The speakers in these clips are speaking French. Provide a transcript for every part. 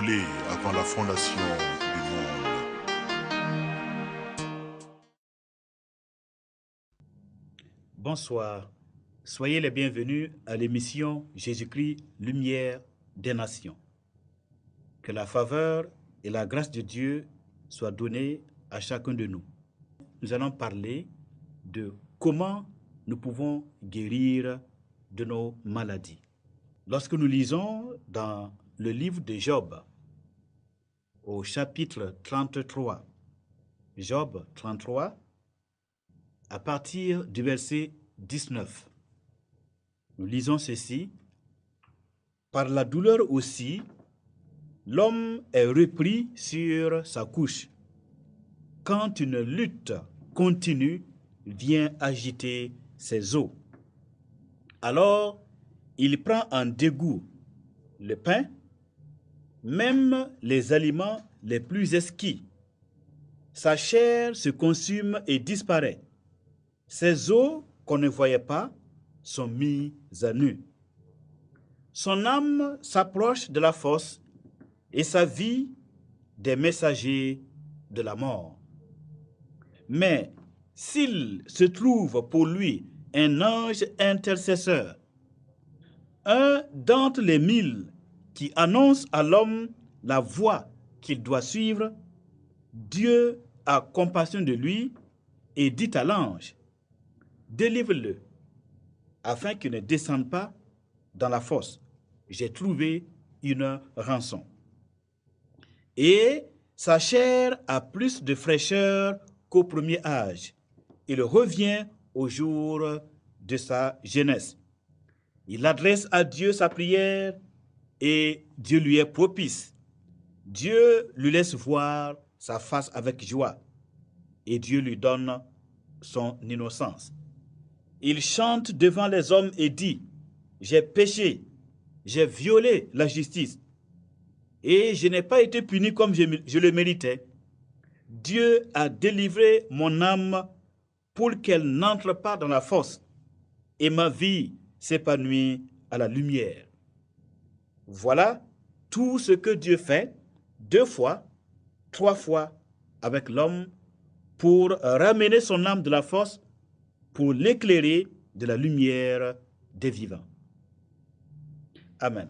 brûlé avant la fondation du monde. Bonsoir, soyez les bienvenus à l'émission Jésus-Christ, Lumière des Nations. Que la faveur et la grâce de Dieu soient données à chacun de nous. Nous allons parler de comment nous pouvons guérir de nos maladies. Lorsque nous lisons dans le livre de Job, au chapitre 33, Job 33, à partir du verset 19, nous lisons ceci. Par la douleur aussi, l'homme est repris sur sa couche, quand une lutte continue vient agiter ses os. Alors, il prend en dégoût le pain, même les aliments les plus exquis. Sa chair se consume et disparaît. Ses os qu'on ne voyait pas sont mis à nu. Son âme s'approche de la fosse et sa vie des messagers de la mort. Mais s'il se trouve pour lui un ange intercesseur, un d'entre les 1000 qui annonce à l'homme la voie qu'il doit suivre, Dieu a compassion de lui et dit à l'ange, « Délivre-le, afin qu'il ne descende pas dans la fosse. J'ai trouvé une rançon. » Et sa chair a plus de fraîcheur qu'au premier âge. Il revient au jour de sa jeunesse. Il adresse à Dieu sa prière et Dieu lui est propice. Dieu lui laisse voir sa face avec joie et Dieu lui donne son innocence. Il chante devant les hommes et dit, « J'ai péché, j'ai violé la justice et je n'ai pas été puni comme je le méritais. Dieu a délivré mon âme pour qu'elle n'entre pas dans la fosse et ma vie s'épanouit à la lumière. » Voilà tout ce que Dieu fait 2 fois, 3 fois avec l'homme pour ramener son âme de la fosse, pour l'éclairer de la lumière des vivants. Amen.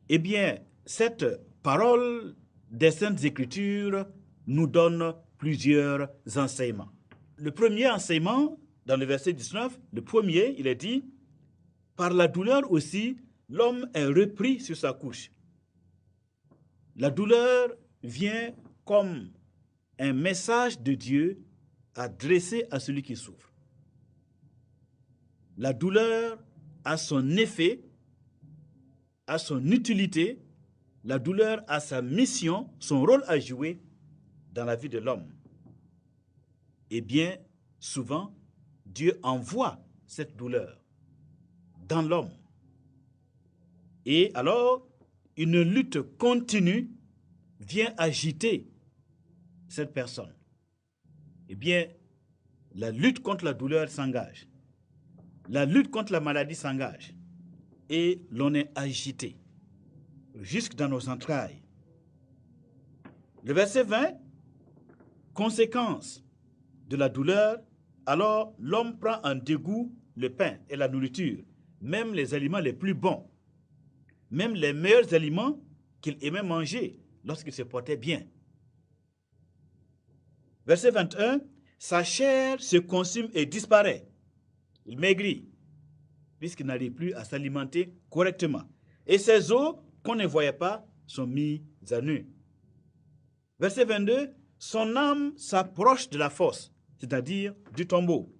Eh bien, cette parole des Saintes Écritures nous donne plusieurs enseignements. Le premier enseignement, dans le verset 19, le premier, il est dit, « Par la douleur aussi, l'homme est repris sur sa couche. » La douleur vient comme un message de Dieu adressé à celui qui souffre. La douleur a son effet, a son utilité, la douleur a sa mission, son rôle à jouer dans la vie de l'homme. Et bien souvent, Dieu envoie cette douleur dans l'homme. Et alors, une lutte continue vient agiter cette personne. Eh bien, la lutte contre la douleur s'engage. La lutte contre la maladie s'engage. Et l'on est agité jusque dans nos entrailles. Le verset 20, conséquence de la douleur, alors l'homme prend en dégoût le pain et la nourriture, même les aliments les plus bons, même les meilleurs aliments qu'il aimait manger lorsqu'il se portait bien. Verset 21, sa chair se consume et disparaît. Il maigrit, puisqu'il n'arrive plus à s'alimenter correctement. Et ses os, qu'on ne voyait pas, sont mis à nu. Verset 22, son âme s'approche de la fosse, c'est-à-dire du tombeau.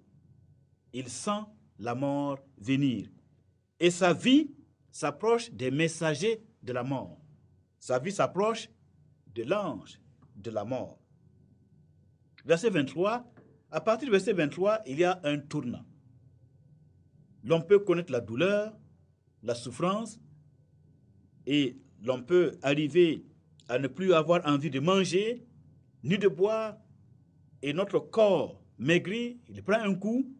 Il sent la mort venir. Et sa vie s'approche des messagers de la mort. Sa vie s'approche de l'ange de la mort. Verset 23, à partir du verset 23, il y a un tournant. L'on peut connaître la douleur, la souffrance, et l'on peut arriver à ne plus avoir envie de manger, ni de boire, et notre corps maigrit, il prend un coup,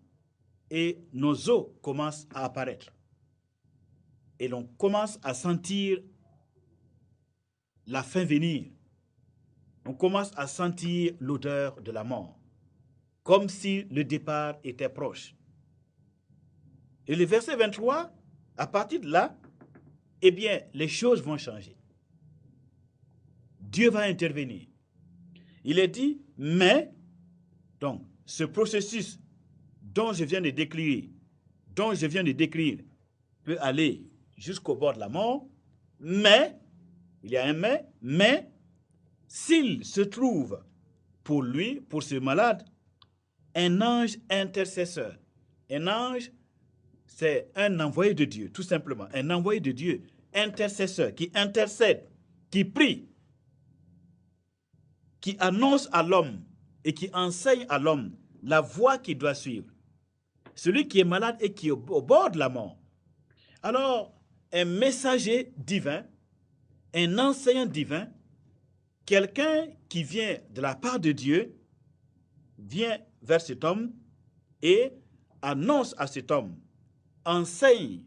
et nos os commencent à apparaître. Et l'on commence à sentir la fin venir. On commence à sentir l'odeur de la mort, comme si le départ était proche. Et le verset 23, à partir de là, eh bien, les choses vont changer. Dieu va intervenir. Il est dit, mais, donc, ce processus dont je viens de décrire, peut aller jusqu'au bord de la mort, mais, il y a un mais, s'il se trouve pour lui, pour ce malade, un ange intercesseur. Un ange, c'est un envoyé de Dieu, tout simplement. Un envoyé de Dieu, intercesseur, qui intercède, qui prie, qui annonce à l'homme et qui enseigne à l'homme la voie qu'il doit suivre. Celui qui est malade et qui est au bord de la mort. Alors, un messager divin, un enseignant divin, quelqu'un qui vient de la part de Dieu, vient vers cet homme et annonce à cet homme, enseigne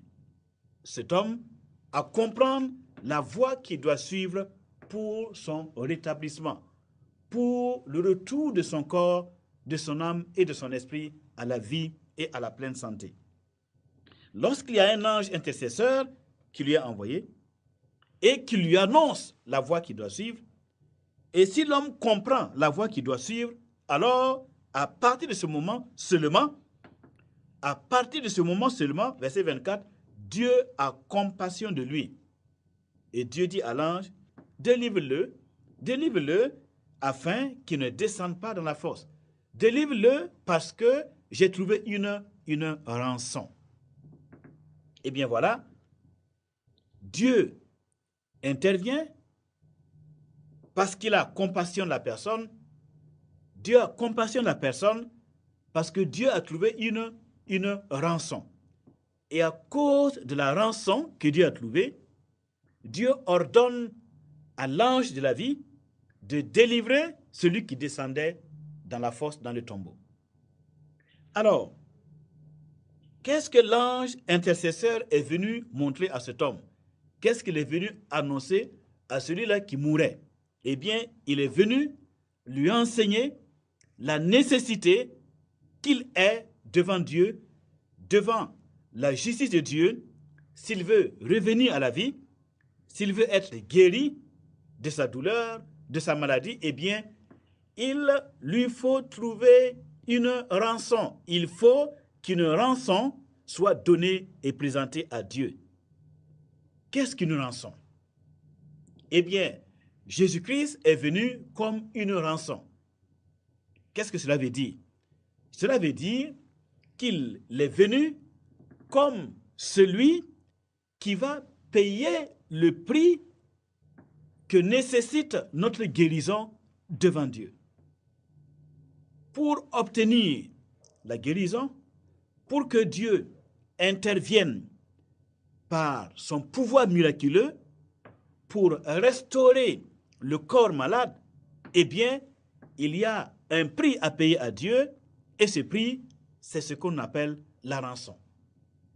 cet homme à comprendre la voie qu'il doit suivre pour son rétablissement, pour le retour de son corps, de son âme et de son esprit à la vie et à la pleine santé. Lorsqu'il y a un ange intercesseur qui lui a envoyé et qui lui annonce la voie qu'il doit suivre, et si l'homme comprend la voie qu'il doit suivre, alors à partir de ce moment seulement, verset 24, Dieu a compassion de lui. Et Dieu dit à l'ange, délivre-le afin qu'il ne descende pas dans la fosse. Délivre-le parce que j'ai trouvé une rançon. Eh bien voilà, Dieu intervient parce qu'il a compassion de la personne. Dieu a compassion de la personne parce que Dieu a trouvé une rançon. Et à cause de la rançon que Dieu a trouvée, Dieu ordonne à l'ange de la vie de délivrer celui qui descendait dans la fosse, dans le tombeau. Alors, qu'est-ce que l'ange intercesseur est venu montrer à cet homme? Qu'est-ce qu'il est venu annoncer à celui-là qui mourait? Eh bien, il est venu lui enseigner la nécessité qu'il est devant Dieu, devant la justice de Dieu, s'il veut revenir à la vie, s'il veut être guéri de sa douleur, de sa maladie, eh bien, il lui faut trouver une rançon. Il faut qu'une rançon soit donnée et présentée à Dieu. Qu'est-ce qu'une rançon? Eh bien, Jésus-Christ est venu comme une rançon. Qu'est-ce que cela veut dire? Cela veut dire qu'il est venu comme celui qui va payer le prix que nécessite notre guérison devant Dieu. Pour obtenir la guérison, pour que Dieu intervienne par son pouvoir miraculeux pour restaurer le corps malade, eh bien, il y a un prix à payer à Dieu, et ce prix, c'est ce qu'on appelle la rançon.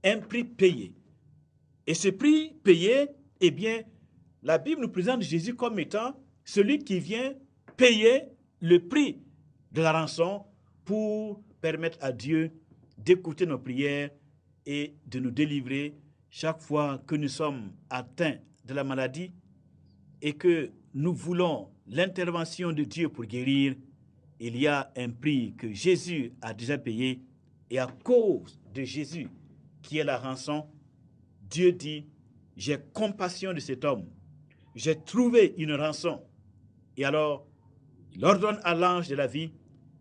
Un prix payé. Et ce prix payé, eh bien, la Bible nous présente Jésus comme étant celui qui vient payer le prix de la rançon pour permettre à Dieu d'écouter nos prières et de nous délivrer chaque fois que nous sommes atteints de la maladie et que nous voulons l'intervention de Dieu pour guérir. Il y a un prix que Jésus a déjà payé, et à cause de Jésus, qui est la rançon, Dieu dit, j'ai compassion de cet homme, j'ai trouvé une rançon. Et alors, il ordonne à l'ange de la vie,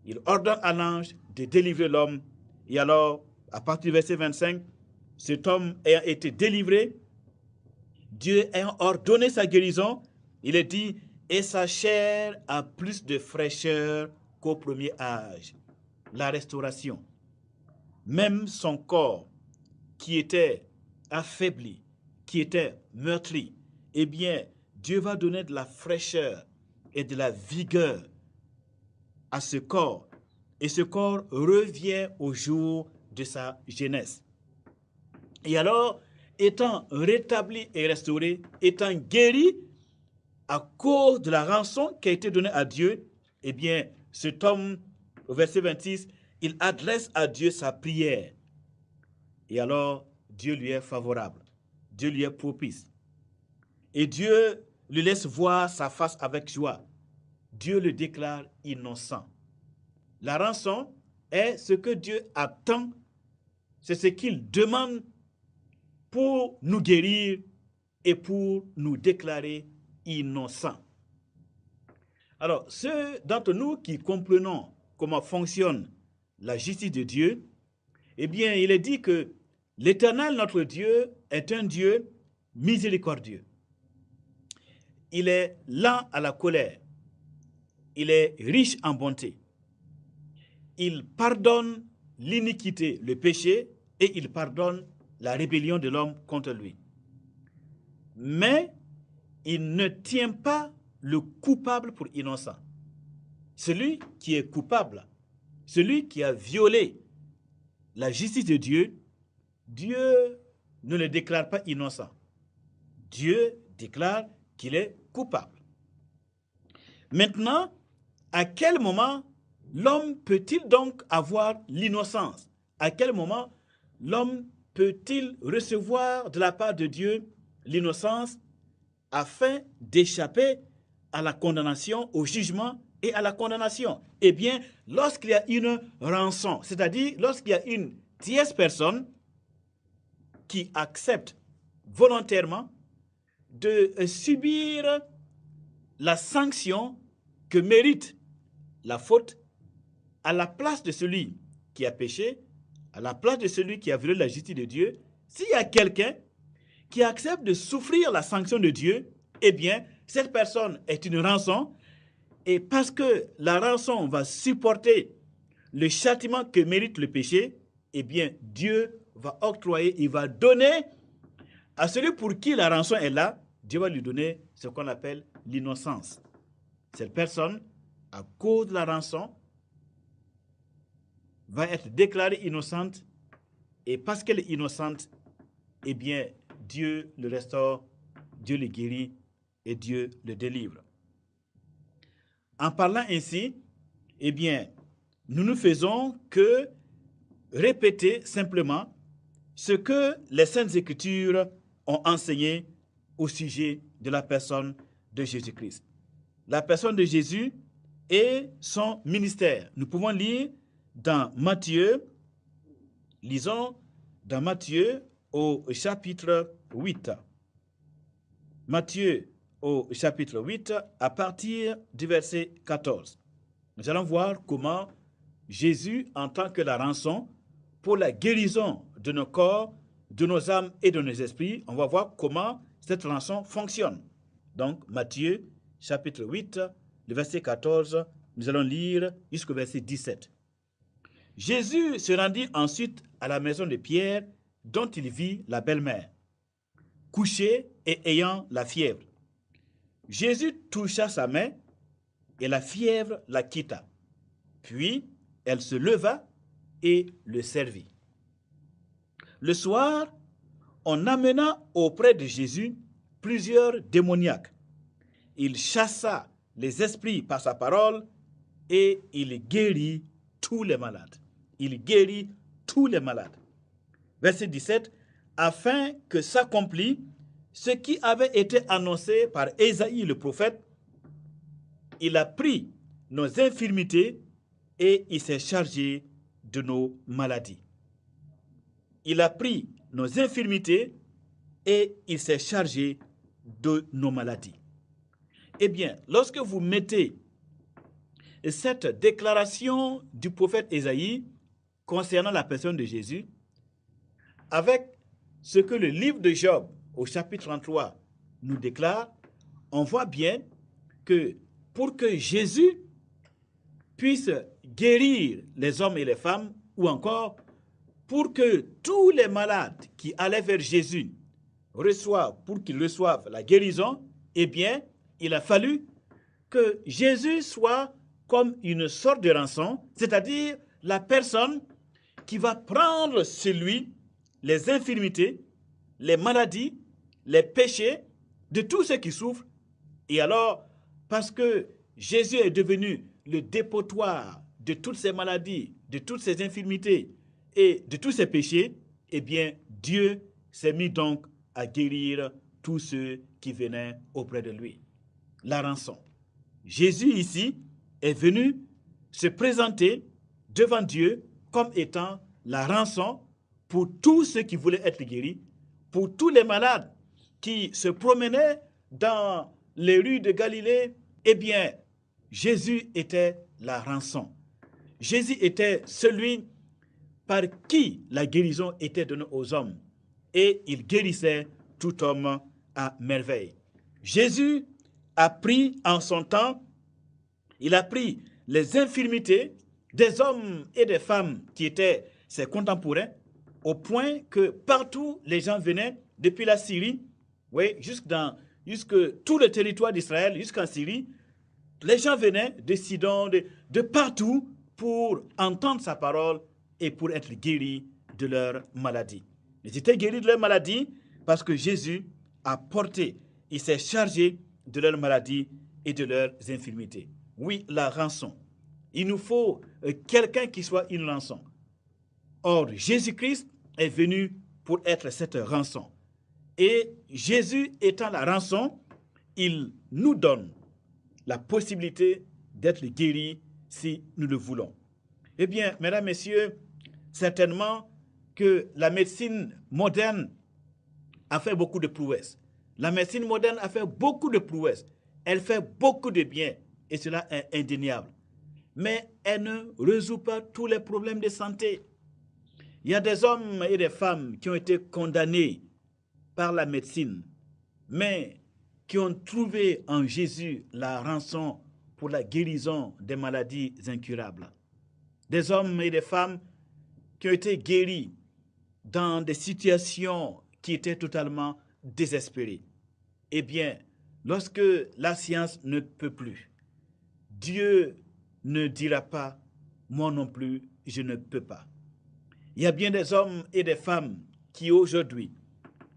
il ordonne à l'ange de délivrer l'homme. Et alors, à partir du verset 25, cet homme ayant été délivré, Dieu ayant ordonné sa guérison, il est dit, et sa chair a plus de fraîcheur qu'au premier âge. La restauration. Même son corps, qui était affaibli, qui était meurtri, eh bien, Dieu va donner de la fraîcheur et de la vigueur à ce corps. Et ce corps revient au jour de sa jeunesse. Et alors, étant rétabli et restauré, étant guéri, à cause de la rançon qui a été donnée à Dieu, eh bien, cet homme, au verset 26, il adresse à Dieu sa prière. Et alors, Dieu lui est favorable. Dieu lui est propice. Et Dieu lui laisse voir sa face avec joie. Dieu le déclare innocent. La rançon est ce que Dieu attend, c'est ce qu'il demande pour nous guérir et pour nous déclarer innocents. Alors, ceux d'entre nous qui comprenons comment fonctionne la justice de Dieu, eh bien, il est dit que l'Éternel, notre Dieu, est un Dieu miséricordieux. Il est lent à la colère. Il est riche en bonté. Il pardonne l'iniquité, le péché, et il pardonne la rébellion de l'homme contre lui. Mais il ne tient pas le coupable pour innocent. Celui qui est coupable, celui qui a violé la justice de Dieu, Dieu ne le déclare pas innocent. Dieu déclare qu'il est coupable. Maintenant, à quel moment l'homme peut-il donc avoir l'innocence? À quel moment l'homme peut-il recevoir de la part de Dieu l'innocence afin d'échapper à la condamnation, au jugement et à la condamnation? Eh bien, lorsqu'il y a une rançon, c'est-à-dire lorsqu'il y a une tierce personne qui accepte volontairement de subir la sanction que mérite la faute à la place de celui qui a péché, à la place de celui qui a violé la justice de Dieu. S'il y a quelqu'un qui accepte de souffrir la sanction de Dieu, eh bien, cette personne est une rançon, et parce que la rançon va supporter le châtiment que mérite le péché, eh bien, Dieu va octroyer, il va donner à celui pour qui la rançon est là, Dieu va lui donner ce qu'on appelle l'innocence. Cette personne, à cause de la rançon, va être déclarée innocente, et parce qu'elle est innocente, eh bien, Dieu le restaure, Dieu le guérit et Dieu le délivre. En parlant ainsi, eh bien, nous ne faisons que répéter simplement ce que les Saintes Écritures ont enseigné au sujet de la personne de Jésus-Christ. La personne de Jésus et son ministère. Nous pouvons lire dans Matthieu, lisons dans Matthieu au chapitre 8. Matthieu au chapitre 8, à partir du verset 14. Nous allons voir comment Jésus, en tant que la rançon, pour la guérison de nos corps, de nos âmes et de nos esprits, on va voir comment cette rançon fonctionne. Donc, Matthieu, chapitre 8, le verset 14, nous allons lire jusqu'au verset 17. Jésus se rendit ensuite à la maison de Pierre, dont il vit la belle-mère, couchée et ayant la fièvre. Jésus toucha sa main et la fièvre la quitta. Puis, elle se leva et le servit. Le soir, on amena auprès de Jésus plusieurs démoniaques. Il chassa les esprits par sa parole et il guérit tous les malades. Il guérit tous les malades. Verset 17, afin que s'accomplisse ce qui avait été annoncé par Ésaïe le prophète, il a pris nos infirmités et il s'est chargé de nos maladies. Il a pris nos infirmités et il s'est chargé de nos maladies. Eh bien, lorsque vous mettez cette déclaration du prophète Ésaïe concernant la personne de Jésus avec ce que le livre de Job au chapitre 33 nous déclare, on voit bien que pour que Jésus puisse guérir les hommes et les femmes, ou encore pour que tous les malades qui allaient vers Jésus pour qu'ils reçoivent la guérison, eh bien, il a fallu que Jésus soit comme une sorte de rançon, c'est-à-dire la personne qui va prendre sur lui les infirmités, les maladies, les péchés de tous ceux qui souffrent, Et alors, parce que Jésus est devenu le dépotoir de toutes ces maladies, de toutes ces infirmités et de tous ces péchés, eh bien, Dieu s'est mis donc à guérir tous ceux qui venaient auprès de lui. La rançon. Jésus ici est venu se présenter devant Dieu comme étant la rançon pour tous ceux qui voulaient être guéris, pour tous les malades qui se promenaient dans les rues de Galilée. Eh bien, Jésus était la rançon. Jésus était celui par qui la guérison était donnée aux hommes. Et il guérissait tout homme à merveille. Jésus a pris en son temps, il a pris les infirmités des hommes et des femmes qui étaient ses contemporains, au point que partout les gens venaient, depuis la Syrie, oui, jusque tout le territoire d'Israël, jusqu'en Syrie, les gens venaient de Sidon, de partout pour entendre sa parole et pour être guéris de leur maladie. Ils étaient guéris de leur maladie parce que Jésus a porté, il s'est chargé de leur maladie et de leurs infirmités. Oui, la rançon. Il nous faut quelqu'un qui soit une rançon. Or, Jésus-Christ est venu pour être cette rançon. Et Jésus étant la rançon, il nous donne la possibilité d'être guéris si nous le voulons. Eh bien, mesdames, messieurs, certainement que la médecine moderne a fait beaucoup de prouesses. La médecine moderne a fait beaucoup de prouesses. Elle fait beaucoup de bien et cela est indéniable. Mais elle ne résout pas tous les problèmes de santé. Il y a des hommes et des femmes qui ont été condamnés par la médecine, mais qui ont trouvé en Jésus la rançon pour la guérison des maladies incurables. Des hommes et des femmes qui ont été guéris dans des situations qui étaient totalement désespérées. Eh bien, lorsque la science ne peut plus, Dieu ne dira pas « moi non plus, je ne peux pas ». Il y a bien des hommes et des femmes qui aujourd'hui,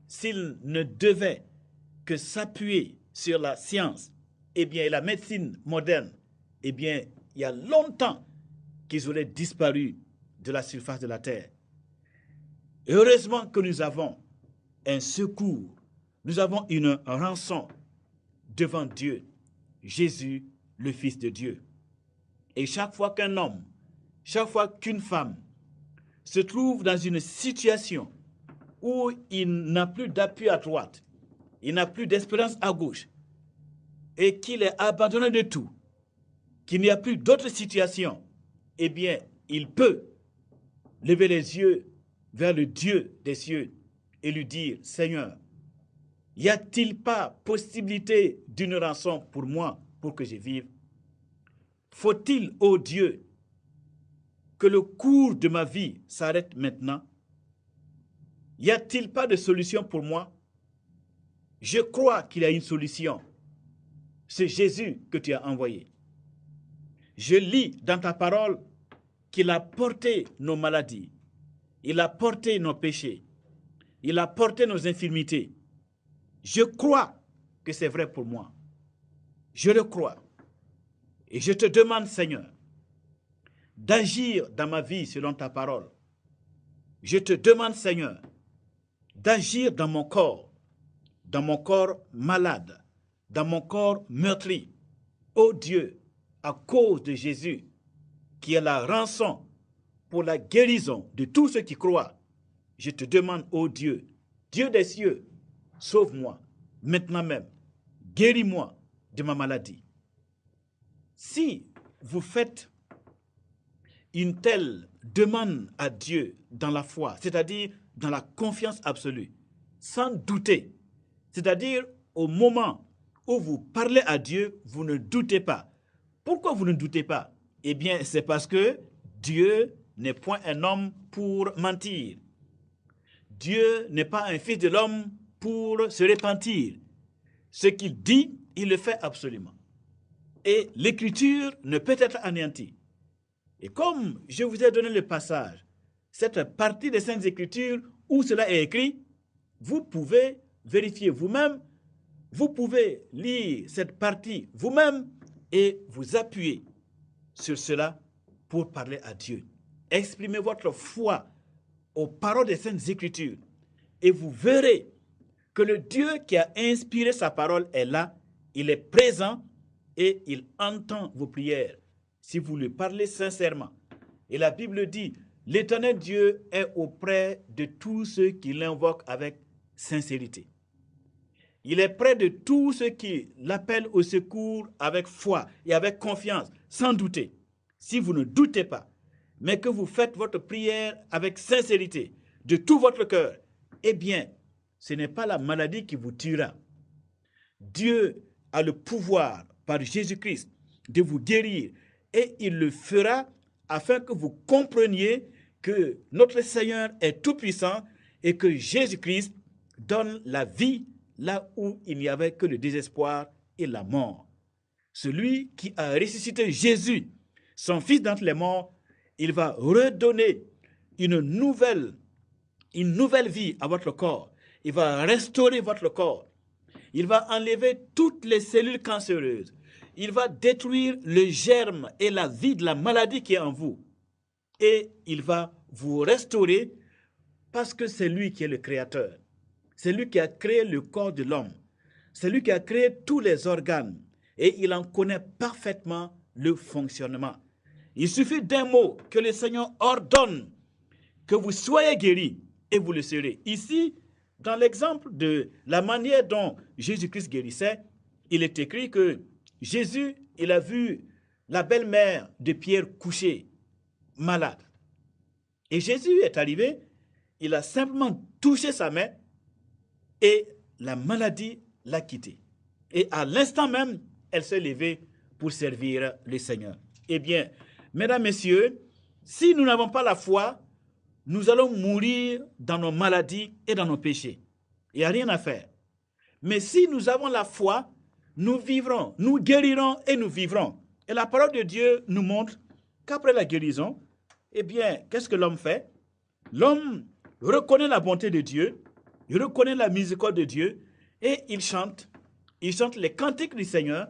s'ils ne devaient que s'appuyer sur la science, eh bien, et la médecine moderne, eh bien, il y a longtemps qu'ils auraient disparu de la surface de la terre. Et heureusement que nous avons un secours, nous avons une rançon devant Dieu, Jésus, le Fils de Dieu. Et chaque fois qu'un homme, chaque fois qu'une femme se trouve dans une situation où il n'a plus d'appui à droite, il n'a plus d'espérance à gauche, et qu'il est abandonné de tout, qu'il n'y a plus d'autre situation, eh bien, il peut lever les yeux vers le Dieu des cieux et lui dire, « Seigneur, y a-t-il pas possibilité d'une rançon pour moi, pour que je vive? Faut-il, ô Dieu, que le cours de ma vie s'arrête maintenant? Y a-t-il pas de solution pour moi? Je crois qu'il y a une solution. C'est Jésus que tu as envoyé. Je lis dans ta parole qu'il a porté nos maladies. Il a porté nos péchés. Il a porté nos infirmités. Je crois que c'est vrai pour moi. Je le crois. Et je te demande, Seigneur, d'agir dans ma vie selon ta parole. Je te demande, Seigneur, d'agir dans mon corps malade, dans mon corps meurtri. Ô Dieu, à cause de Jésus, qui est la rançon pour la guérison de tous ceux qui croient, je te demande, ô Dieu, Dieu des cieux, sauve-moi maintenant même, guéris-moi de ma maladie. Si vous faites une telle demande à Dieu dans la foi, c'est-à-dire dans la confiance absolue, sans douter, c'est-à-dire au moment où vous parlez à Dieu, vous ne doutez pas. Pourquoi vous ne doutez pas? Eh bien, c'est parce que Dieu n'est point un homme pour mentir. Dieu n'est pas un fils de l'homme pour se repentir. Ce qu'il dit, il le fait absolument. Et l'écriture ne peut être anéantie. Et comme je vous ai donné le passage, cette partie des Saintes Écritures où cela est écrit, vous pouvez vérifier vous-même Vous pouvez lire cette partie vous-même et vous appuyer sur cela pour parler à Dieu. Exprimez votre foi aux paroles des Saintes Écritures et vous verrez que le Dieu qui a inspiré sa parole est là, il est présent et il entend vos prières si vous lui parlez sincèrement. Et la Bible dit, l'Éternel Dieu est auprès de tous ceux qui l'invoquent avec sincérité. Il est près de tous ceux qui l'appellent au secours avec foi et avec confiance, sans douter. Si vous ne doutez pas, mais que vous faites votre prière avec sincérité, de tout votre cœur, eh bien, ce n'est pas la maladie qui vous tuera. Dieu a le pouvoir, par Jésus-Christ, de vous guérir et il le fera afin que vous compreniez que notre Seigneur est tout-puissant et que Jésus-Christ donne la vie là où il n'y avait que le désespoir et la mort. Celui qui a ressuscité Jésus, son Fils d'entre les morts, il va redonner une nouvelle vie à votre corps. Il va restaurer votre corps. Il va enlever toutes les cellules cancéreuses. Il va détruire le germe et la vie de la maladie qui est en vous. Et il va vous restaurer parce que c'est lui qui est le créateur. C'est lui qui a créé le corps de l'homme. C'est lui qui a créé tous les organes. Et il en connaît parfaitement le fonctionnement. Il suffit d'un mot que le Seigneur ordonne que vous soyez guéris et vous le serez. Ici, dans l'exemple de la manière dont Jésus-Christ guérissait, il est écrit que Jésus, il a vu la belle-mère de Pierre couchée, malade. Et Jésus est arrivé, il a simplement touché sa main et la maladie l'a quittée. Et à l'instant même, elle s'est levée pour servir le Seigneur. Eh bien, mesdames, messieurs, si nous n'avons pas la foi, nous allons mourir dans nos maladies et dans nos péchés. Il n'y a rien à faire. Mais si nous avons la foi, nous vivrons, nous guérirons et nous vivrons. Et la parole de Dieu nous montre qu'après la guérison, eh bien, qu'est-ce que l'homme fait? L'homme reconnaît la bonté de Dieu, il reconnaît la miséricorde de Dieu et il chante les cantiques du Seigneur,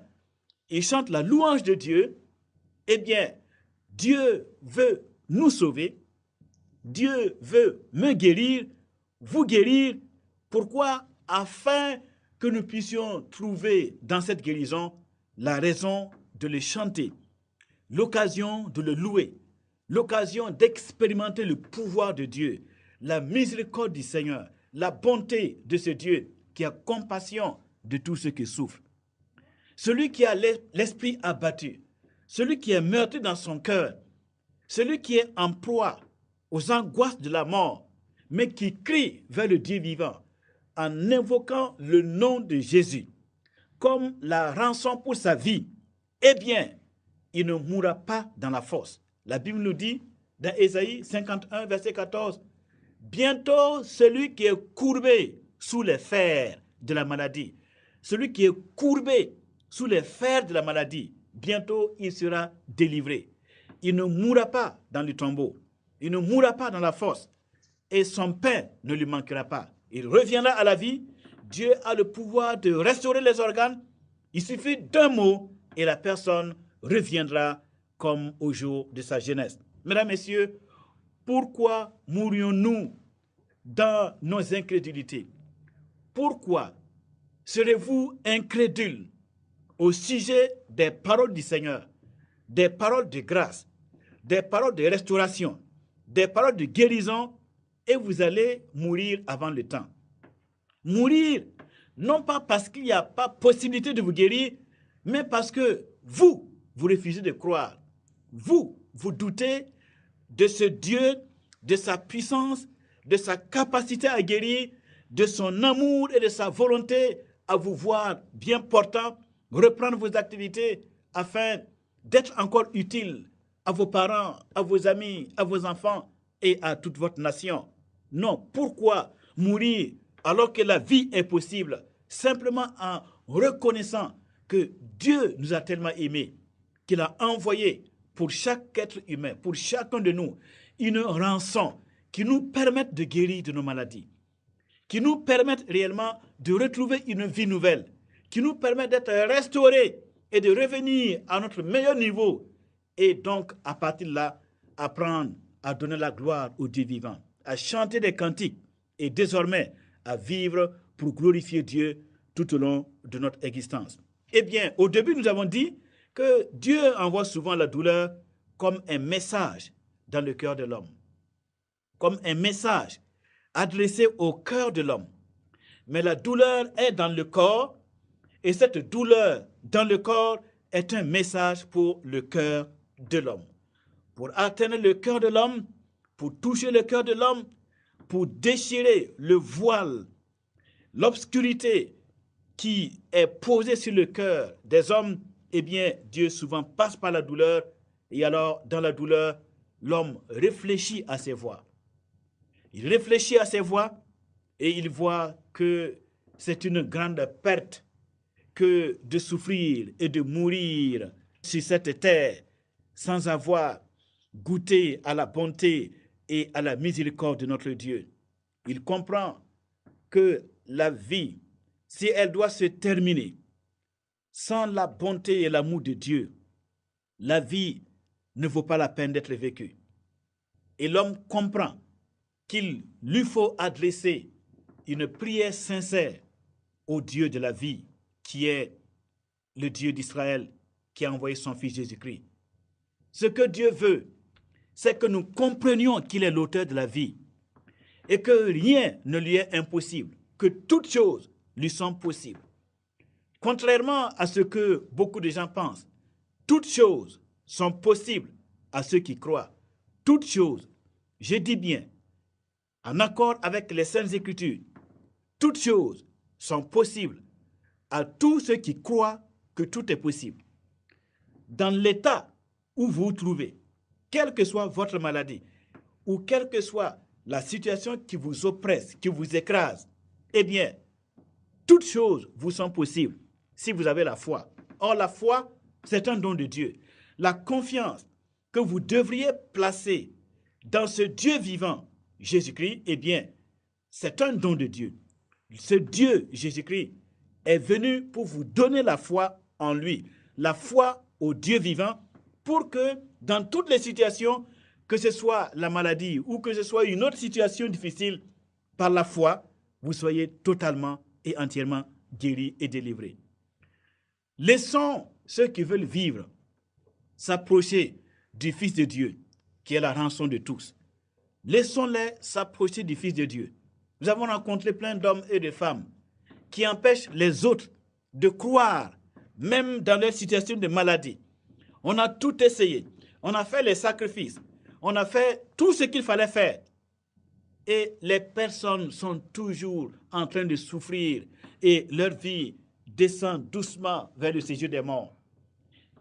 il chante la louange de Dieu. Eh bien, Dieu veut nous sauver, Dieu veut me guérir, vous guérir. Pourquoi? Afin que nous puissions trouver dans cette guérison la raison de le chanter, l'occasion de le louer, l'occasion d'expérimenter le pouvoir de Dieu, la miséricorde du Seigneur, la bonté de ce Dieu qui a compassion de tous ceux qui souffrent. Celui qui a l'esprit abattu, celui qui est meurtri dans son cœur, celui qui est en proie aux angoisses de la mort, mais qui crie vers le Dieu vivant en invoquant le nom de Jésus comme la rançon pour sa vie, eh bien, il ne mourra pas dans la fosse. La Bible nous dit, dans Ésaïe 51, verset 14, « Bientôt, celui qui est courbé sous les fers de la maladie, celui qui est courbé sous les fers de la maladie, bientôt il sera délivré. Il ne mourra pas dans le tombeau, il ne mourra pas dans la fosse, et son pain ne lui manquera pas. Il reviendra à la vie. Dieu a le pouvoir de restaurer les organes. Il suffit d'un mot et la personne reviendra comme au jour de sa jeunesse. Mesdames, Messieurs, pourquoi mourrions-nous dans nos incrédulités? Pourquoi serez-vous incrédules au sujet des paroles du Seigneur, des paroles de grâce, des paroles de restauration, des paroles de guérison, et vous allez mourir avant le temps? Mourir, non pas parce qu'il n'y a pas possibilité de vous guérir, mais parce que vous refusez de croire. Vous doutez de ce Dieu, de sa puissance, de sa capacité à guérir, de son amour et de sa volonté à vous voir bien portant, reprendre vos activités afin d'être encore utile à vos parents, à vos amis, à vos enfants et à toute votre nation. Non, pourquoi mourir alors que la vie est possible? Simplement en reconnaissant que Dieu nous a tellement aimés, qu'il a envoyé pour chaque être humain, pour chacun de nous, une rançon qui nous permette de guérir de nos maladies, qui nous permette réellement de retrouver une vie nouvelle, qui nous permet d'être restaurés et de revenir à notre meilleur niveau. Et donc, à partir de là, apprendre à donner la gloire au Dieu vivant, à chanter des cantiques et désormais à vivre pour glorifier Dieu tout au long de notre existence. Eh bien, au début, nous avons dit que Dieu envoie souvent la douleur comme un message dans le cœur de l'homme, comme un message adressé au cœur de l'homme. Mais la douleur est dans le corps, et cette douleur dans le corps est un message pour le cœur de l'homme. Pour atteindre le cœur de l'homme, pour toucher le cœur de l'homme, pour déchirer le voile, l'obscurité qui est posée sur le cœur des hommes, eh bien, Dieu souvent passe par la douleur, et alors, dans la douleur, l'homme réfléchit à ses voies. Il réfléchit à ses voies et il voit que c'est une grande perte que de souffrir et de mourir sur cette terre sans avoir goûté à la bonté et à la miséricorde de notre Dieu. Il comprend que la vie, si elle doit se terminer sans la bonté et l'amour de Dieu, la vie ne vaut pas la peine d'être vécue. Et l'homme comprend qu'il lui faut adresser une prière sincère au Dieu de la vie, qui est le Dieu d'Israël, qui a envoyé son Fils Jésus-Christ. Ce que Dieu veut, c'est que nous comprenions qu'il est l'auteur de la vie et que rien ne lui est impossible, que toutes choses lui sont possibles. Contrairement à ce que beaucoup de gens pensent, toutes choses sont possibles à ceux qui croient. Toutes choses, je dis bien, en accord avec les Saintes Écritures, toutes choses sont possibles à tous ceux qui croient que tout est possible. Dans l'état où vous vous trouvez, quelle que soit votre maladie, ou quelle que soit la situation qui vous oppresse, qui vous écrase, eh bien, toutes choses vous sont possibles si vous avez la foi. Or, la foi, c'est un don de Dieu. La confiance que vous devriez placer dans ce Dieu vivant, Jésus-Christ, eh bien, c'est un don de Dieu. Ce Dieu, Jésus-Christ, est venu pour vous donner la foi en lui, la foi au Dieu vivant, pour que dans toutes les situations, que ce soit la maladie ou que ce soit une autre situation difficile, par la foi, vous soyez totalement et entièrement guéris et délivrés. Laissons ceux qui veulent vivre s'approcher du Fils de Dieu, qui est la rançon de tous. Laissons-les s'approcher du Fils de Dieu. Nous avons rencontré plein d'hommes et de femmes qui empêchent les autres de croire, même dans leur situation de maladie. On a tout essayé. On a fait les sacrifices. On a fait tout ce qu'il fallait faire. Et les personnes sont toujours en train de souffrir et leur vie descend doucement vers le séjour des morts.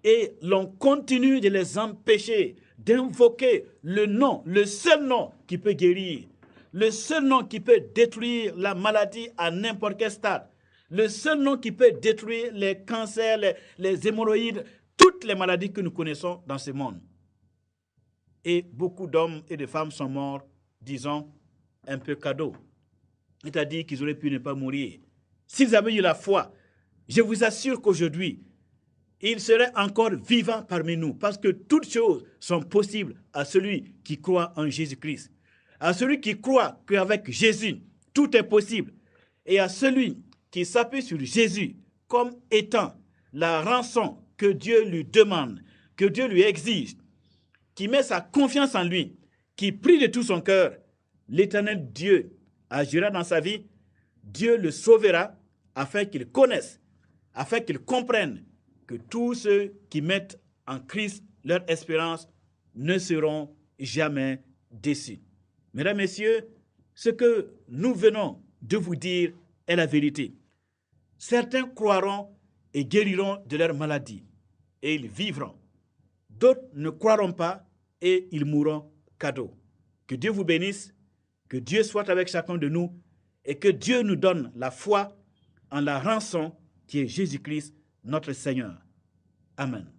Et l'on continue de les empêcher d'invoquer le nom, le seul nom qui peut guérir, le seul nom qui peut détruire la maladie à n'importe quel stade, le seul nom qui peut détruire les cancers, les hémorroïdes, toutes les maladies que nous connaissons dans ce monde. Et beaucoup d'hommes et de femmes sont morts, disons, un peu cadeau. C'est-à-dire qu'ils auraient pu ne pas mourir. S'ils avaient eu la foi, je vous assure qu'aujourd'hui, ils seraient encore vivants parmi nous, parce que toutes choses sont possibles à celui qui croit en Jésus-Christ, à celui qui croit qu'avec Jésus, tout est possible, et à celui qui s'appuie sur Jésus comme étant la rançon que Dieu lui demande, que Dieu lui exige, qui met sa confiance en lui, qui prie de tout son cœur. L'Éternel Dieu agira dans sa vie, Dieu le sauvera afin qu'il connaisse, afin qu'il comprenne que tous ceux qui mettent en Christ leur espérance ne seront jamais déçus. Mesdames, Messieurs, ce que nous venons de vous dire est la vérité. Certains croiront et guériront de leur maladie et ils vivront. D'autres ne croiront pas et ils mourront cadeau. Que Dieu vous bénisse, que Dieu soit avec chacun de nous et que Dieu nous donne la foi en la rançon qui est Jésus-Christ, notre Seigneur. Amen.